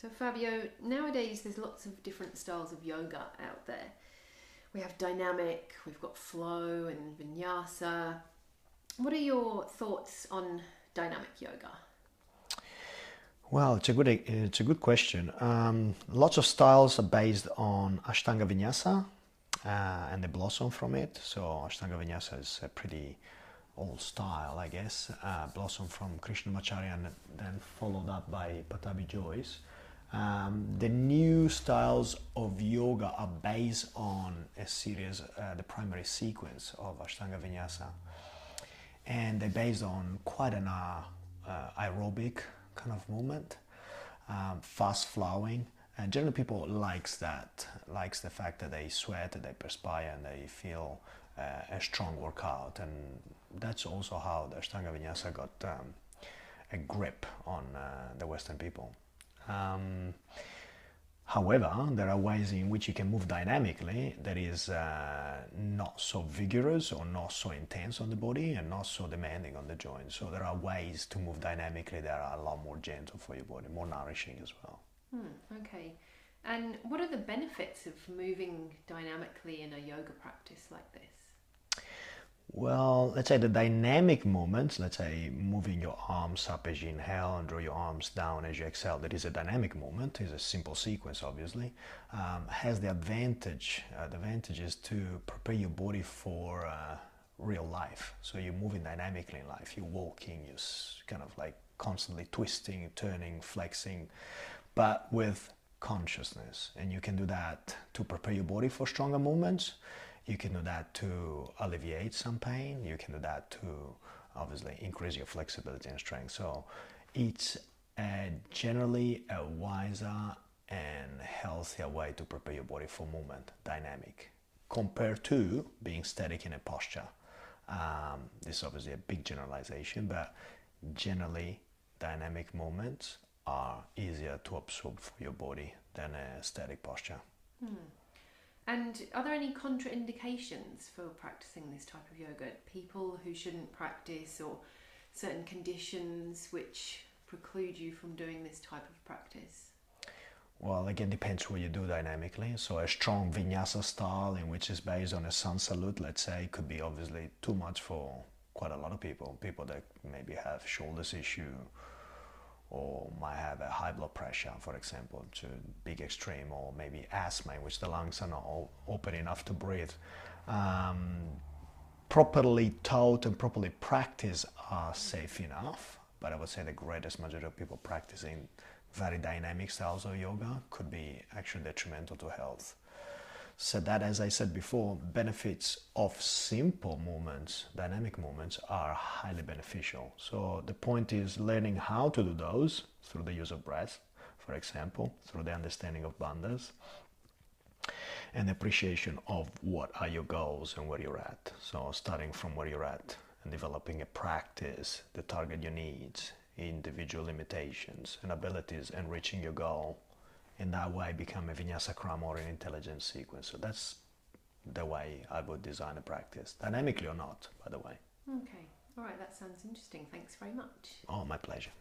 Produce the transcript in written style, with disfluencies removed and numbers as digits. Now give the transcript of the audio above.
So Fabio, nowadays there's lots of different styles of yoga out there. We have dynamic, we've got flow and vinyasa. What are your thoughts on dynamic yoga? Well, it's a good question. Lots of styles are based on Ashtanga Vinyasa, and they blossom from it. So Ashtanga Vinyasa is a pretty old style, I guess. Blossom from Krishnamacharya and then followed up by Patabi Joyce. The new styles of yoga are based on a series, the primary sequence of Ashtanga Vinyasa, and they're based on quite an aerobic kind of movement, fast flowing. And generally, people likes the fact that they sweat, they perspire, and they feel a strong workout. And that's also how the Ashtanga Vinyasa got a grip on the Western people. However, there are ways in which you can move dynamically that is not so vigorous or not so intense on the body and not so demanding on the joints. So there are ways to move dynamically that are a lot more gentle for your body, more nourishing as well. Okay. And what are the benefits of moving dynamically in a yoga practice like this? Well, let's say the dynamic movements, let's say moving your arms up as you inhale and draw your arms down as you exhale, that is a dynamic movement, is a simple sequence obviously, has the advantage is to prepare your body for real life. So you're moving dynamically in life, you're walking, you're kind of like constantly twisting, turning, flexing, but with consciousness. And you can do that to prepare your body for stronger movements. You can do that to alleviate some pain. You can do that to obviously increase your flexibility and strength. So it's generally a wiser and healthier way to prepare your body for movement, dynamic, compared to being static in a posture. This is obviously a big generalization, but generally dynamic movements are easier to absorb for your body than a static posture. And are there any contraindications for practicing this type of yoga? People who shouldn't practice, or certain conditions which preclude you from doing this type of practice? Well, again, depends what you do dynamically. So a strong vinyasa style in which is based on a sun salute, let's say, could be obviously too much for quite a lot of people. People that maybe have shoulders issue or might have a high blood pressure, for example, to big extreme, or maybe asthma in which the lungs are not open enough to breathe. Properly taught and properly practiced are safe enough, but I would say the greatest majority of people practicing very dynamic styles of yoga could be actually detrimental to health. So that, as I said before, benefits of simple movements, dynamic movements, are highly beneficial. So the point is learning how to do those through the use of breath, for example, through the understanding of bandhas, and appreciation of what are your goals and where you're at. So starting from where you're at and developing a practice, the target your needs, individual limitations and abilities, and reaching your goal. In that way become a vinyasa krama or an intelligent sequence. So that's the way I would design a practice, dynamically or not, by the way. Okay, all right, that sounds interesting. Thanks very much. Oh, my pleasure.